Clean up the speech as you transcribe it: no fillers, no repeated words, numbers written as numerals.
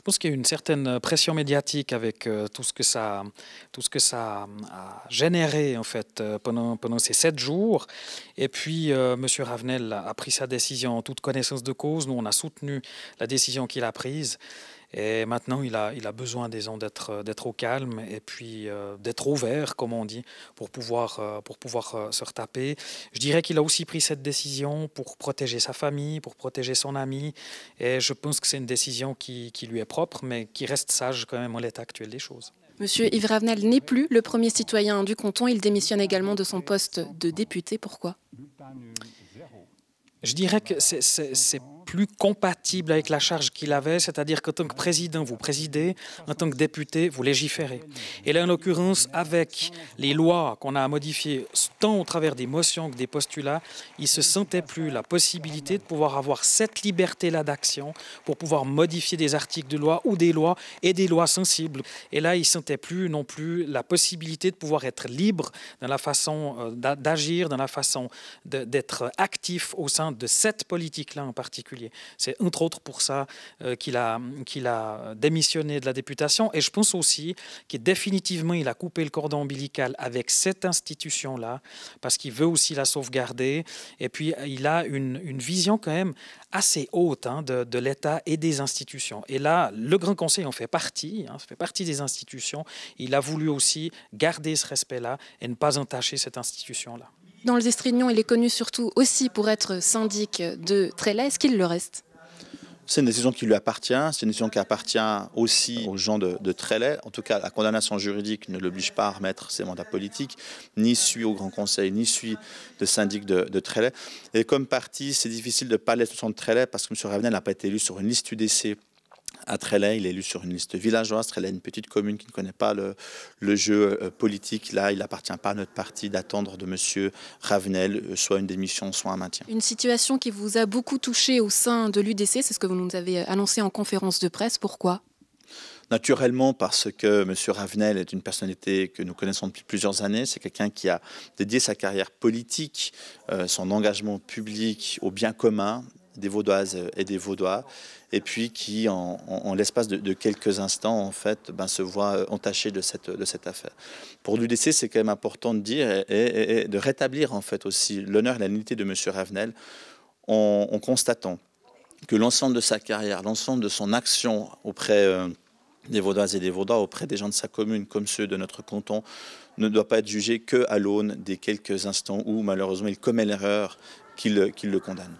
pense qu'il y a une certaine pression médiatique avec tout ce que ça a généré en fait pendant ces 7 jours. Et puis M. Ravenel a pris sa décision en toute connaissance de cause. Nous, on a soutenu la décision qu'il a prise. Et maintenant, il a besoin, disons, d'être au calme et puis d'être ouvert, comme on dit, pour pouvoir se retaper. Je dirais qu'il a aussi pris cette décision pour protéger sa famille, pour protéger son ami. Et je pense que c'est une décision qui lui est propre, mais qui reste sage quand même en l'état actuel des choses. Monsieur Yves Ravenel n'est plus le premier citoyen du canton. Il démissionne également de son poste de député. Pourquoi? Je dirais que c'est plus compatible avec la charge qu'il avait, c'est-à-dire qu'en tant que président, vous présidez, en tant que député, vous légiférez. Et là, en l'occurrence, avec les lois qu'on a à modifier, tant au travers des motions que des postulats, il ne se sentait plus la possibilité de pouvoir avoir cette liberté-là d'action pour pouvoir modifier des articles de loi ou des lois et des lois sensibles. Et là, il ne sentait plus non plus la possibilité de pouvoir être libre dans la façon d'agir, dans la façon d'être actif au sein de cette politique-là en particulier. C'est entre autres pour ça qu'il a démissionné de la députation. Et je pense aussi que définitivement, il a coupé le cordon ombilical avec cette institution-là parce qu'il veut aussi la sauvegarder. Et puis, il a une vision quand même assez haute de l'État et des institutions. Et là, le Grand Conseil en fait partie, ça fait partie des institutions. Il a voulu aussi garder ce respect-là et ne pas entacher cette institution-là. Dans le Zestrignon, il est connu surtout aussi pour être syndic de Trélay. Est-ce qu'il le reste? C'est une décision qui lui appartient, c'est une décision qui appartient aussi aux gens de Trélay. En tout cas, la condamnation juridique ne l'oblige pas à remettre ses mandats politiques, ni celui au Grand Conseil, ni celui de syndic de Trélay. Et comme parti, c'est difficile de ne pas l'être de Trélay parce que M. Ravenel n'a pas été élu sur une liste UDC à Trélay, il est élu sur une liste villageoise. Trélay est une petite commune qui ne connaît pas le jeu politique. Là, il n'appartient pas à notre parti d'attendre de M. Ravenel soit une démission, soit un maintien. Une situation qui vous a beaucoup touché au sein de l'UDC, c'est ce que vous nous avez annoncé en conférence de presse. Pourquoi ? Naturellement, parce que M. Ravenel est une personnalité que nous connaissons depuis plusieurs années. C'est quelqu'un qui a dédié sa carrière politique, son engagement public au bien commun des Vaudoises et des Vaudois, et puis qui, en l'espace de quelques instants, en fait, se voit entaché de cette affaire. Pour l'UDC, c'est quand même important de dire et de rétablir en fait aussi l'honneur et la dignité de M. Ravenel en constatant que l'ensemble de sa carrière, l'ensemble de son action auprès des Vaudoises et des Vaudois, auprès des gens de sa commune comme ceux de notre canton, ne doit pas être jugé qu'à l'aune des quelques instants où malheureusement il commet l'erreur qui le condamne.